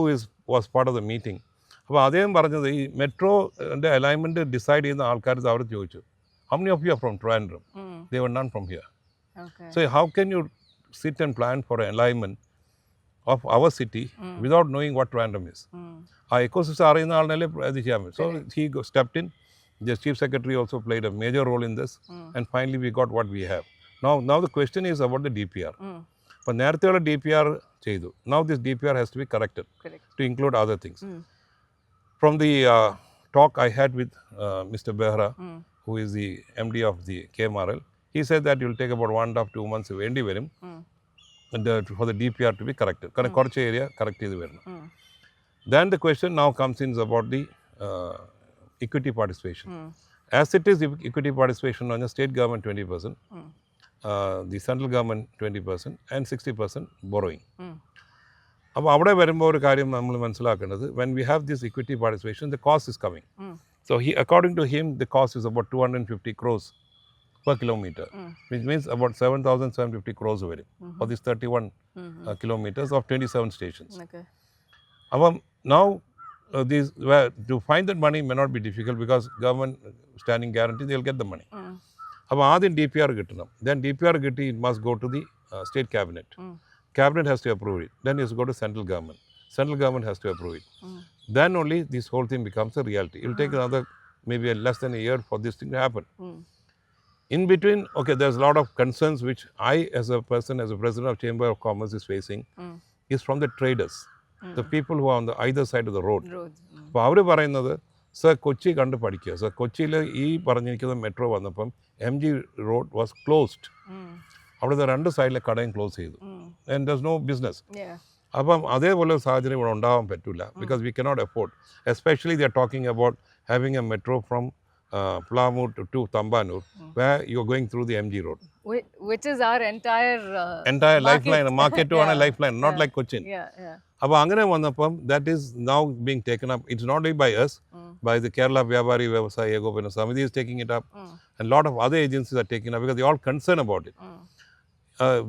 was part of the meeting. അപ്പോൾ അദ്ദേഹം പറഞ്ഞത് ഈ മെട്രോൻ്റെ alignment decide ചെയ്യുന്ന ആൾക്കാർ അവർ ചോദിച്ചു, how many of you are from Trivandrum? They were none from here. Okay. So how can you sit and plan for an alignment of our city without knowing what Trivandrum is? ആ ecosystem അറിയുന്ന ആളിനല്ലേ അത് ചെയ്യാൻ പറ്റും. So he stepped in. The chief secretary also played a major role in this, and finally we got what we have. Now the question is about the DPR. അപ്പോൾ നേരത്തെയുള്ള DPR ചെയ്തു. Now this DPR has to be corrected to include other things. From the talk I had with Mr. Behra, who is the MD of the KMRL, he said that it will take about 1.5-2 months വേണ്ടി വരും for the DPR to be corrected. കാരണം കുറച്ച് area correct ചെയ്ത് വരണം. Then the question now comes in is about the equity participation. As it is equity participation on the state government 20%, the central government 20%, and 60% borrowing. അപ്പോൾ അവിടെ വരുമ്പോൾ ഒരു കാര്യം നമ്മൾ മനസ്സിലാക്കേണ്ടത്, when we have this equity participation, the cost is coming. So according to him, the cost is about 250 crores per kilometer, which means about 7,750 crores വരും for these 31 kilometers of 27 stations. Okay. അപ്പം now to find that money may not be difficult because government standing guarantee they'll get the money. അപ്പോൾ ആദ്യം DPR കിട്ടണം. Then DPR കിട്ടി, it must go to the state cabinet. Cabinet has to approve it. Then it has to go to central government. Central government has to approve it. Then only this whole thing becomes a reality. It will take another maybe less than a year for this thing to happen. In between, okay, there's a lot of concerns which I as a person, as a president of Chamber of Commerce is facing, is from the traders, the people who are on the either side of the road. അപ്പോൾ അവർ പറയുന്നത്, sir Kochi കണ്ട് പഠിക്കുക. Sir കൊച്ചിയിൽ ഈ പറഞ്ഞിരിക്കുന്ന metro വന്നപ്പം MG road was closed. അവിടുത്തെ രണ്ട് സൈഡിലെ കടയും ക്ലോസ് ചെയ്തു. And there's no business. അപ്പം അതേപോലെ ഒരു സാഹചര്യം ഇവിടെ ഉണ്ടാവാൻ പറ്റില്ല, because we cannot afford. Especially they are talking about having a metro from Plamud to Tambanur, where you're going through the MG road. Which is our entire lifeline, market to a lifeline, not like Cochin. അപ്പോൾ അങ്ങനെ വന്നപ്പം that is now being taken up. It's not only by us, by the Kerala Vyabari Vyavasaya Ekopana Samiti is taking it up, and a lot of other agencies are taking it up because they are all concerned about it.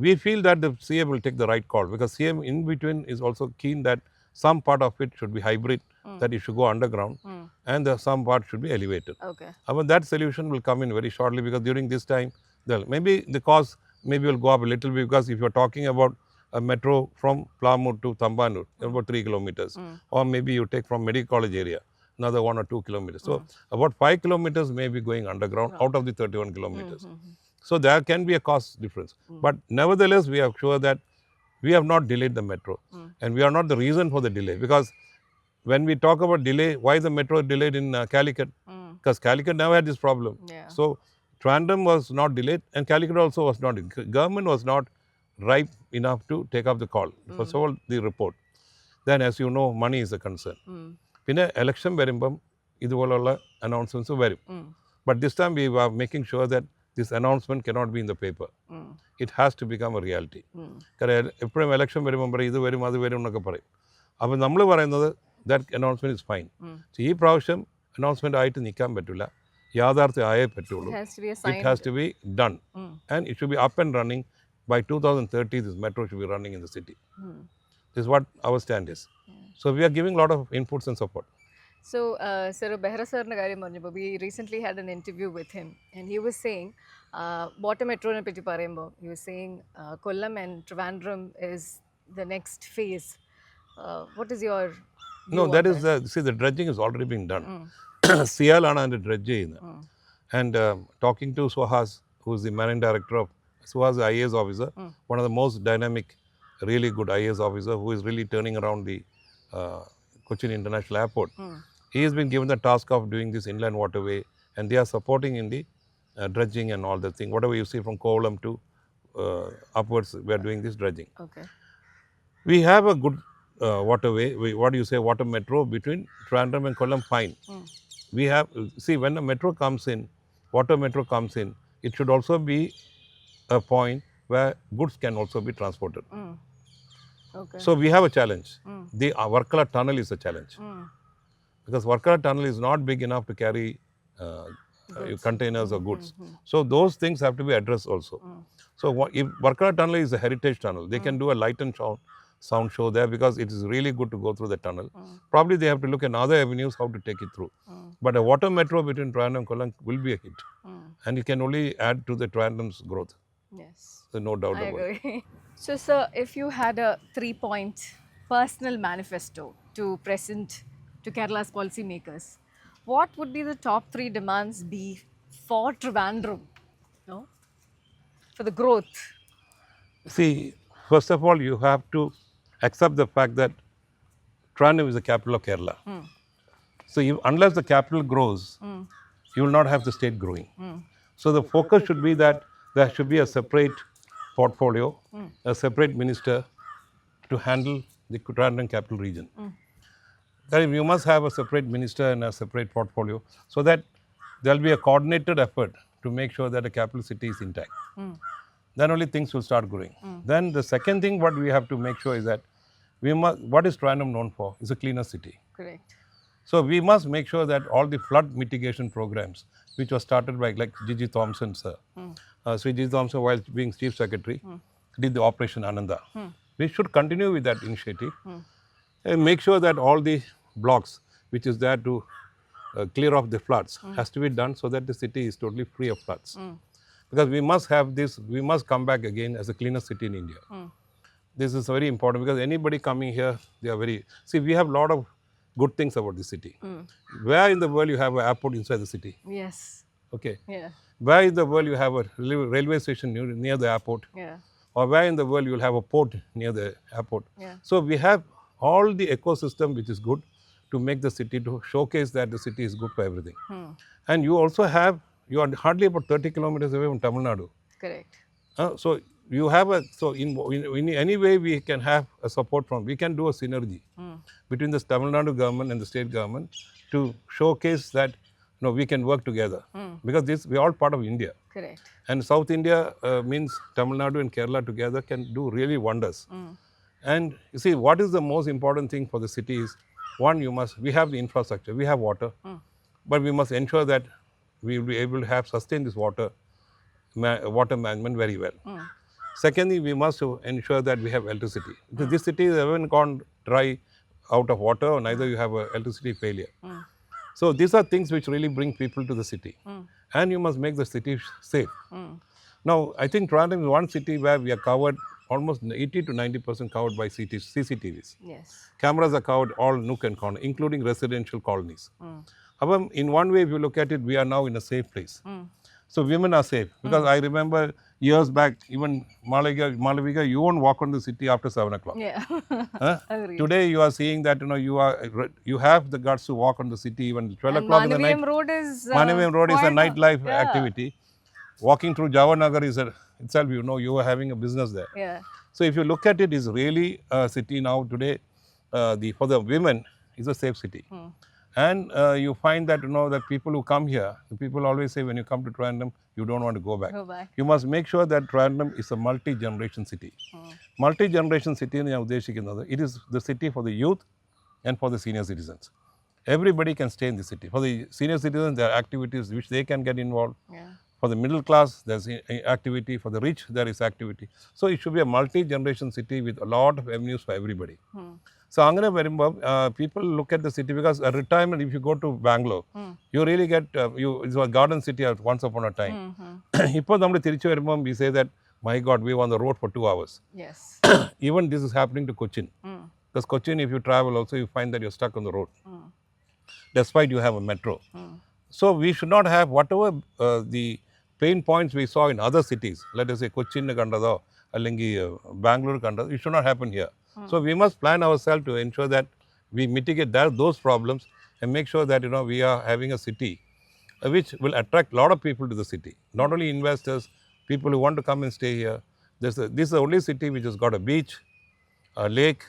We feel that the CM will take the right call, because CM in between is also keen that some part of it should be hybrid, that it should go underground, and some part should be elevated. Okay. But that solution will come in very shortly, because during this time, maybe the cost maybe will go up a little bit, because if you're talking about a metro from Plamud to Tambanur, about 3 kilometers, or maybe you take from Medical College area, another 1 or 2 kilometers. So about 5 kilometers may be going underground out of the 31 kilometers. So there can be a cost difference. But nevertheless, we are sure that we have not delayed the metro, and we are not the reason for the delay, because when we talk about delay, why the metro delayed in Calicut? Because Calicut never had this problem. Yeah. So Trivandrum was not delayed and Calicut also was not. Government was not ripe enough to take up the call. First of all, the report. Then, as you know, money is a concern. പിന്നെ election വരുമ്പം ഇതുപോലുള്ള announcements വരും. But this time we were making sure that this announcement cannot be in the paper. It has to become a reality. കാരണം എപ്പോഴും election വരുമ്പം പറയും ഇത് വരും അത് വരും എന്നൊക്കെ പറയും. അപ്പോൾ നമ്മൾ പറയുന്നത് that announcement is fine. ഈ പ്രാവശ്യം announcement ആയിട്ട് നിൽക്കാൻ പറ്റില്ല. യാഥാർത്ഥ്യം ആയേ പറ്റുള്ളൂ. It has to be done. And it should be up and running by 2030. This metro should be running in the city. This is what our stand is. So we are giving a lot of inputs and support. So, Sir Behra sir we recently had an interview with him and he was saying, water metro ne patti parayumbo, he was saying Kollam and Trivandrum is the next phase. What is your view? No, that is the dredging is already being done. CL ആണ് അതിൻ്റെ dredge ചെയ്യുന്നത്. And talking to Suhas, who is the managing director of Suhas, the IAS officer, one of the most dynamic, really good IAS officer who is really turning around the Cochin International Airport. He has been given the task of doing this inland waterway and they are supporting in the dredging and all that thing. Whatever you see from Kollam to upwards, we are doing this dredging. Okay. We have a good waterway, what do you say, water metro between Trivandrum and Kollam, fine. We have, see, when a metro comes in, water metro comes in, it should also be a point where goods can also be transported. Okay. So we have a challenge. The Varkala tunnel is a challenge. Because Varkala tunnel is not big enough to carry containers or goods. So those things have to be addressed also. So if Varkala tunnel is a heritage tunnel, they can do a light and sound show there because it is really good to go through the tunnel. Probably they have to look at other avenues how to take it through. But a water metro between Trivandrum and Kollam will be a hit. And it can only add to the Trivandrum's growth. Yes. There's no doubt I about it. agree. So, sir, if you had a 3-point personal manifesto to present to Kerala's policymakers, what would be the top 3 demands be for Trivandrum? No? For the growth? See, first of all, you have to accept the fact that Trivandrum is the capital of Kerala. So unless the capital grows, you will not have the state growing. So the focus should be that there should be a separate portfolio, a separate minister to handle the Trivandrum capital region. That you must have a separate minister and a separate portfolio so that there will be a coordinated effort to make sure that the capital city is intact. Then only things will start growing. Then the second thing what we have to make sure is that what is Trivandrum known for? Is a cleaner city. Correct. So we must make sure that all the flood mitigation programs, which was started by like Gigi Thompson, sir, Sri Gigi Thompson, while being Chief Secretary, did the Operation Ananda. We should continue with that initiative and make sure that all the blocks which is there to clear off the floods has to be done so that the city is totally free of floods. Because we must have this, we must come back again as a cleaner city in India. This is very important because anybody coming here, they are very, see, we have a lot of good things about the city. Where in the world you have an airport inside the city? Yes. Okay. Yeah. Where in the world you have a railway station near the airport? Yeah. Or where in the world you will have a port near the airport? Yeah. So we have all the ecosystem which is good to make the city, to showcase that the city is good for everything. And you also have, you are hardly about 30 kilometers away from Tamil Nadu. Correct. So you have a, so in any way we can have a support from, we can do a synergy between the Tamil Nadu government and the state government to showcase that we can work together because we are all part of India. Correct. And South India means Tamil Nadu and Kerala together can do really wonders. And you see, what is the most important thing for the city is, one, we have the infrastructure, we have water, but we must ensure that we will be able to sustain this water management very well. Secondly, we must ensure that we have electricity. Because this city has never gone dry out of water, or neither you have electricity failure. So these are things which really bring people to the city. And you must make the city safe. Now, I think Trivandrum is one city where we are covered, almost 80 to 90% covered by CCTVs. Yes. Cameras are covered all nook and corner, including residential colonies. In one way, if you look at it, we are now in a safe place. So women are safe because I remember years back, even Malavika, you won't walk on the city after 7 o'clock. Yeah. Huh? Agreed. Today you are seeing that you have the guts to walk on the city even 12 And o'clock in the night. Manaviyam Road is Manaviyam Road is a quite nightlife yeah. activity. Walking through Javanagar is itself, you are having a business there. Yeah. So if you look at it, it's really a city now today. For the women, is a safe city. And you find that that people who come here, the people always say when you come to Trivandrum, you don't want to go back. You must make sure that Trivandrum is a multi-generation city. Multi-generation city in it is the city for the youth and for the senior citizens. Everybody can stay in the city. For the senior citizens, there are activities which they can get involved. Yeah. For the middle class, there's activity. For the rich, there is activity. So it should be a multi-generation city with a lot of avenues for everybody. So people look at the city because a retirement, if you go to Bangalore, you really get, it's a garden city once upon a time. We say that, my God, we were on the road for 2 hours. Yes. Even this is happening to Cochin. Because Cochin, if you travel also, you find that you're stuck on the road. Despite you have a metro. So we should not have whatever the pain points we saw in other cities, let us say Cochin, Bangalore, it should not happen here. So we must plan ourselves to ensure that we mitigate those problems and make sure that we are having a city which will attract a lot of people to the city. Not only investors, people who want to come and stay here. This is the only city which has got a beach, a lake,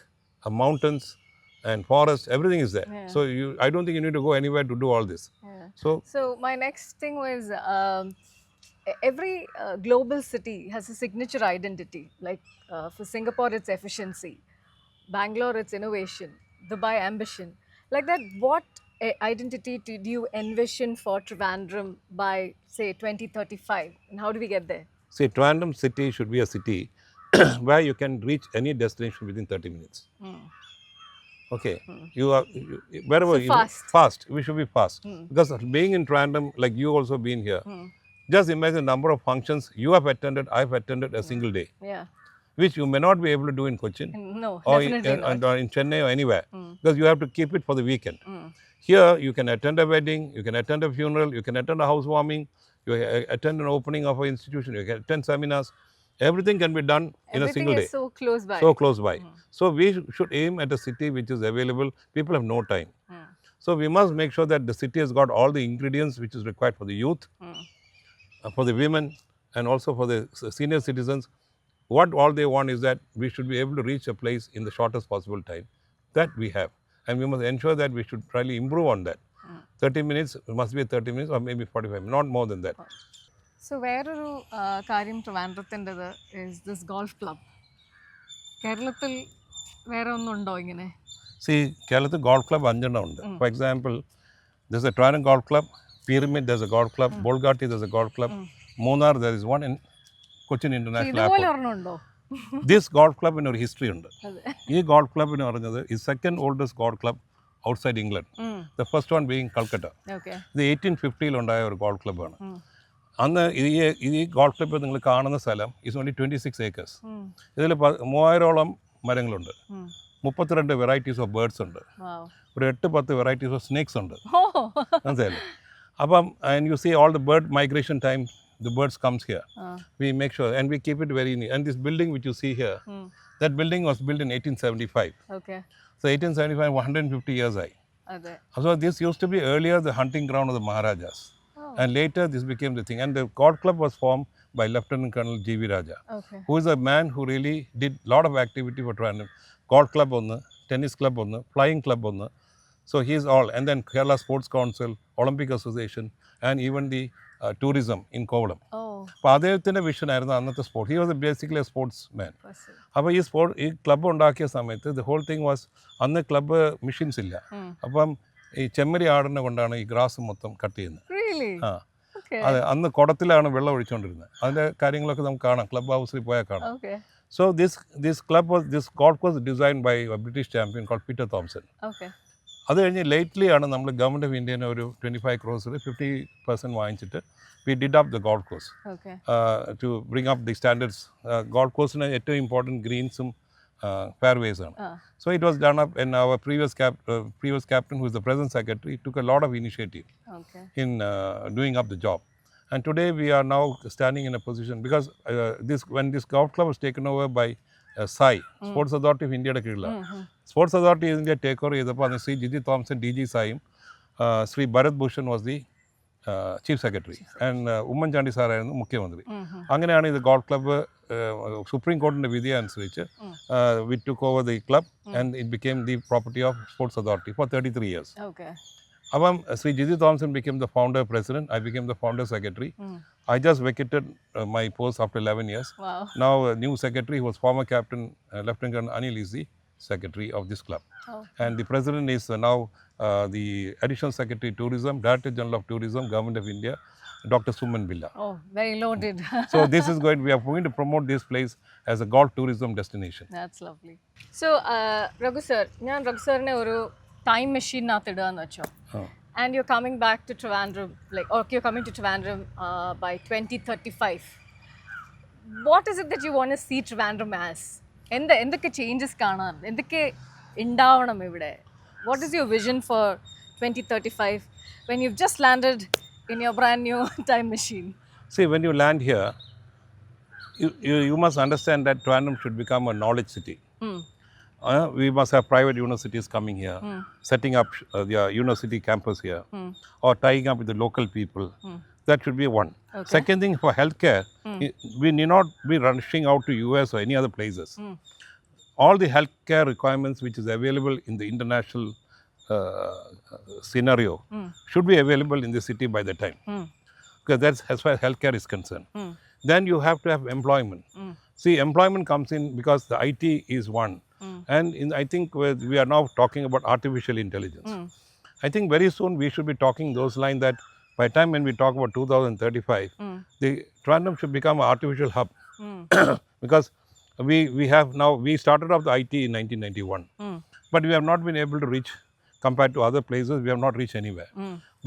a mountains, and forest. Everything is there. Yeah. So I don't think you need to go anywhere to do all this. Yeah. So my next thing was every global city has a signature identity. Like for Singapore, it's efficiency. Bangalore, it's innovation. Dubai, ambition. Like that, what identity do you envision for Trivandrum by, say, 2035? And how do we get there? See, Trivandrum city should be a city where you can reach any destination within 30 minutes. Okay, wherever fast. We should be fast because being in Trivandrum, like you also been here. Just imagine the number of functions you have attended, I've attended a single day. Yeah. Which you may not be able to do in Cochin. No, or definitely not. Or in Chennai or anywhere. Because you have to keep it for the weekend. Here, you can attend a wedding, you can attend a funeral, you can attend a housewarming, you attend an opening of an institution, you can attend seminars. Everything can be done in a single day. Everything is so close by. So close by. So we should aim at a city which is available. People have no time. So we must make sure that the city has got all the ingredients which is required for the youth, for the women, and also for the senior citizens. What all they want is that we should be able to reach a place in the shortest possible time. That we have. And we must ensure that we should try to improve on that. 30 minutes, it must be 30 minutes or maybe 45, not more than that. So, വേറൊരു കാര്യം ട്രിവാൻഡ്രത്തിൻ്റെത് is this golf club. കേരളത്തിൽ വേറെ ഒന്നുണ്ടോ ഇങ്ങനെ? See, കേരളത്തിൽ golf club 5 ഉണ്ട്. For example, there's a Trivandrum golf club, Pyramid there's a golf club, Bolgatti there's a golf club, Munnar there is one in Cochin International Airport. This golf club in our history ഉണ്ട്. ഈ golf club എന്ന് പറഞ്ഞത് is second oldest golf club outside England. The first one being Calcutta. Okay. ഇത് 1850 ഉണ്ടായ ഒരു golf club ആണ്. അന്ന് ഈ ഗോൾഫ് ക്ലബ്ബ് നിങ്ങൾ കാണുന്ന സ്ഥലം ഇസ് ഓൺലി 26 acres. ഇതിൽ 3000ഓളം മരങ്ങളുണ്ട്, 32 വെറൈറ്റീസ് ഓഫ് ബേർഡ്സ് ഉണ്ട്, ഒരു 8-10 വെറൈറ്റീസ് ഓഫ് സ്നേക്സ് ഉണ്ട്. മനസ്സിലായില്ലേ? അപ്പം and you see all the bird migration time the birds comes here. We make sure and we keep it very neat. And this building which you see here, that building was built in 1875. Okay. So 1875, 150 years ago. Okay. So this used to be earlier the hunting ground of the Maharajas. And later this became the thing. And the golf club was formed by Lieutenant Colonel G.V. Raja, who is a man who really did a lot of activity for Trivandrum. Golf club on the, tennis club on the, flying club on the. So he is all. And then Kerala Sports Council, Olympic Association, and even the tourism in Kovalam. അപ്പോൾ അദ്ദേഹത്തിൻ്റെ vision ആയിരുന്നു അന്നത്തെ sports. He was basically A sports മാൻ. അപ്പോൾ ഈ club ഉണ്ടാക്കിയ സമയത്ത് the whole thing was, അന്ന് club machines ഇല്ല. അപ്പം ഈ ചെമ്മരി ആടിനെ കൊണ്ടാണ് ഈ ഗ്രാസ് മൊത്തം കട്ട് ചെയ്യുന്നത്. ആ, അതെ, അന്ന് കുടത്തിലാണ് വെള്ളം ഒഴിച്ചുകൊണ്ടിരുന്നത്. അതിൻ്റെ കാര്യങ്ങളൊക്കെ നമുക്ക് കാണാം, ക്ലബ് ഹൗസിൽ പോയാൽ കാണാം. So this golf was designed by a British champion called Peter Thompson. അത് കഴിഞ്ഞ് ലേറ്റ്ലി ആണ് നമ്മൾ ഗവൺമെൻറ് ഓഫ് ഇന്ത്യനെ ഒരു 25 crores 50% വാങ്ങിച്ചിട്ട് we did up the golf course to bring up the standards. Golf course-ന് ഏറ്റവും ഇമ്പോർട്ടൻറ്റ് ഗ്രീൻസും fairways ആണ്. So it was done up, and our previous captain, who is the present secretary, took a lot of initiative in doing up the job. And today we are now standing in a position because when this golf club was taken over by SAI, Sports Authority of India, Sports Authority of India take over Sri Gigi Thompson, DG SAI, Sri Bharat Bhushan was the Chief Secretary, and Umman Chandi Sir ആയിരുന്നു മുഖ്യമന്ത്രി. അങ്ങനെയാണ് ഇത് golf club supreme കോടതിൻ്റെ വിധി അനുസരിച്ച് we took over the club and it became the property of Sports Authority for 33 years. Okay. അപ്പം Sri Gigi Thompson became the founder president, I became the founder secretary. I just vacated my post after 11 years. Wow. Now new secretary who was former captain Lieutenant Colonel Anil is the secretary of this club. And the president is now the additional secretary tourism, director general of tourism, government of India, Dr. Suman Billa. Oh, very loaded. So this is we are going to promote this place as a golf tourism destination. That's lovely. So Raghu sir, ഞാൻ Raghu sir ne oru time machine nath idaanu vecho. And you're coming back to Trivandrum, you're coming to Trivandrum by 2035. What is it that you want to see Trivandrum as? എന്തൊക്കെ changes കാണാൻ, എന്തൊക്കെ ഉണ്ടാവണം ഇവിടെ? What is your vision for 2035 when you've just landed in your brand new time machine? See, when you land here, you must understand that Trivandrum should become a knowledge city. We must have private universities coming here, setting up their university campus here, or tying up with the local people. That should be one. Okay. Second thing, for healthcare, we need not be rushing out to US or any other places. All the healthcare requirements which is available in the international scenario should be available in the city by the time. Because that's as far as healthcare is concerned. Then you have to have employment. See, employment comes in because the IT is one. And I think we are now talking about artificial intelligence. I think very soon we should be talking those lines that by the time when we talk about 2035, the Trivandrum should become an artificial hub. Because we started off the IT in 1991, but we have not been able to reach, compared to other places, we have not reached anywhere.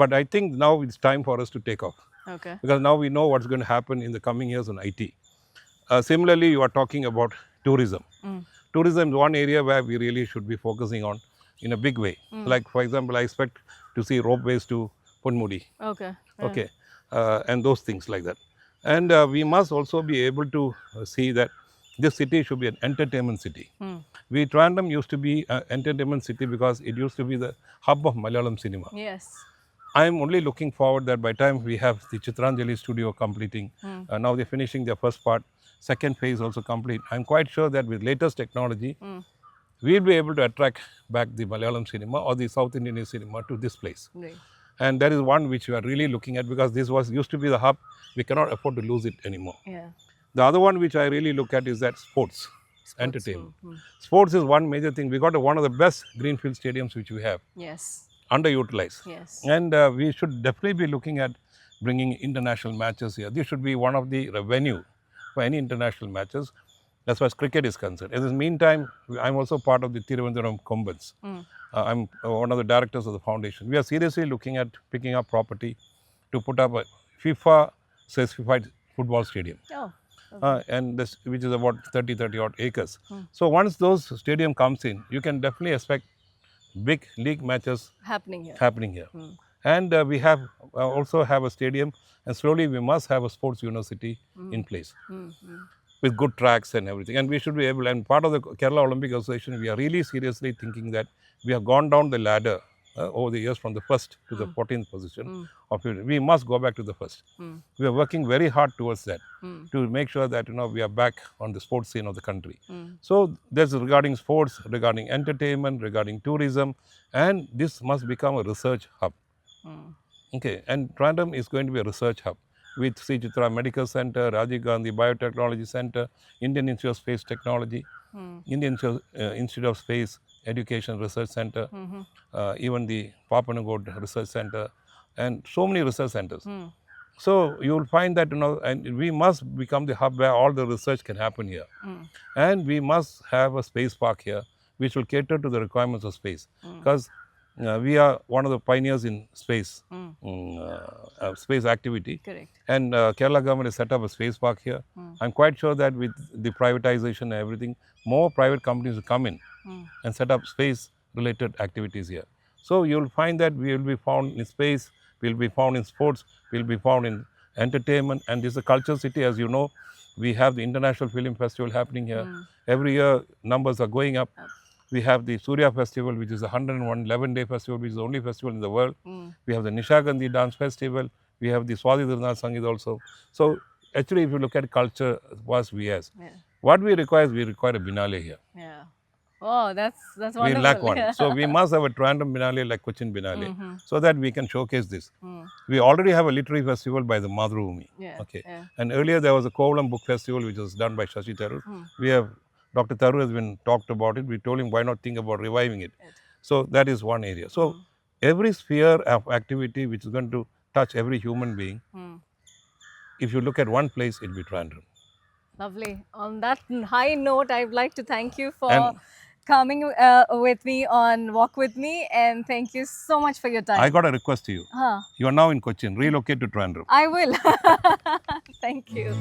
But I think now it's time for us to take off. Okay. Because now we know what's going to happen in the coming years on IT. Similarly, you are talking about tourism. Tourism is one area where we really should be focusing on in a big way. Like, for example, I expect to see ropeways to Ponmudi. Okay. Okay. And those things like that. And we must also be able to see that this city should be an entertainment city. Trivandrum used to be an entertainment city because it used to be the hub of Malayalam cinema. Yes. I am only looking forward that by the time we have the Chitranjali studio completing, now they're finishing their first part, second phase also complete. I'm quite sure that with latest technology, we'll be able to attract back the Malayalam cinema or the South Indian cinema to this place. Right. And that is one which we are really looking at because this used to be the hub. We cannot afford to lose it anymore. Yeah. The other one which I really look at is that sports entertainment. Sports is one major thing. We got one of the best greenfield stadiums which we have. Yes. Underutilized. Yes. And we should definitely be looking at bringing international matches here. This should be one of the venue for any international matches as far as cricket is concerned. In the meantime, I'm also part of the Thiruvananthapuram Kombans. I'm one of the directors of the foundation. We are seriously looking at picking up property to put up a FIFA certified football stadium. Oh. And this, which is about 30 odd acres. So once those stadium comes in, you can definitely expect big league matches happening here. And we have also have a stadium, and slowly we must have a sports university in place with good tracks and everything. And we should be able, and part of the Kerala Olympic Association, we are really seriously thinking that we have gone down the ladder over the years from the first to the 14th position of it. We must go back to the first. We are working very hard towards that to make sure that we are back on the sports scene of the country. So there's regarding sports, regarding entertainment, regarding tourism, and this must become a research hub. Okay, and Trivandrum is going to be a research hub with Sri Chitra Medical Center, Rajiv Gandhi Biotechnology Center, Indian Institute of Space Technology, Indian Institute of Space Education Research Center, even the Papanagod Research Center, and so many research centers. So you will find that and we must become the hub where all the research can happen here. And we must have a space park here which will cater to the requirements of space. Because we are one of the pioneers in space, space activity. Correct. And Kerala government has set up a space park here. I'm quite sure that with the privatization and everything, more private companies will come in and set up space related activities here. So you will find that we will be found in space, we will be found in sports, we will be found in entertainment, and this is a culture city. As you know, we have the International Film Festival happening here. Every year, numbers are going up. We have the Surya Festival, which is a 11-day festival, which is the only festival in the world. We have the Nishagandhi Dance Festival. We have the Swadhi Sangeet also. So, actually, if you look at culture, vast we has. What we require is we require a Binale here. Yeah. Oh, that's wonderful. We lack one. So, we must have a Trivandrum Binale like Cochin Binale so that we can showcase this. We already have a literary festival by the Madhurumi. Okay. And earlier there was a Kovalam Book Festival which was done by Shashi Tharoor. We have, Dr. Tharoor has been talked about it. We told him why not think about reviving it. So, that is one area. So, every sphere of activity which is going to touch every human being, if you look at one place, it will be Trivandrum. Lovely. On that high note, I would like to thank you for coming with me on Walk With Me, and thank you so much for your time. I got a request to you. You are now in Cochin. Relocate to Trivandrum. I will. Thank you.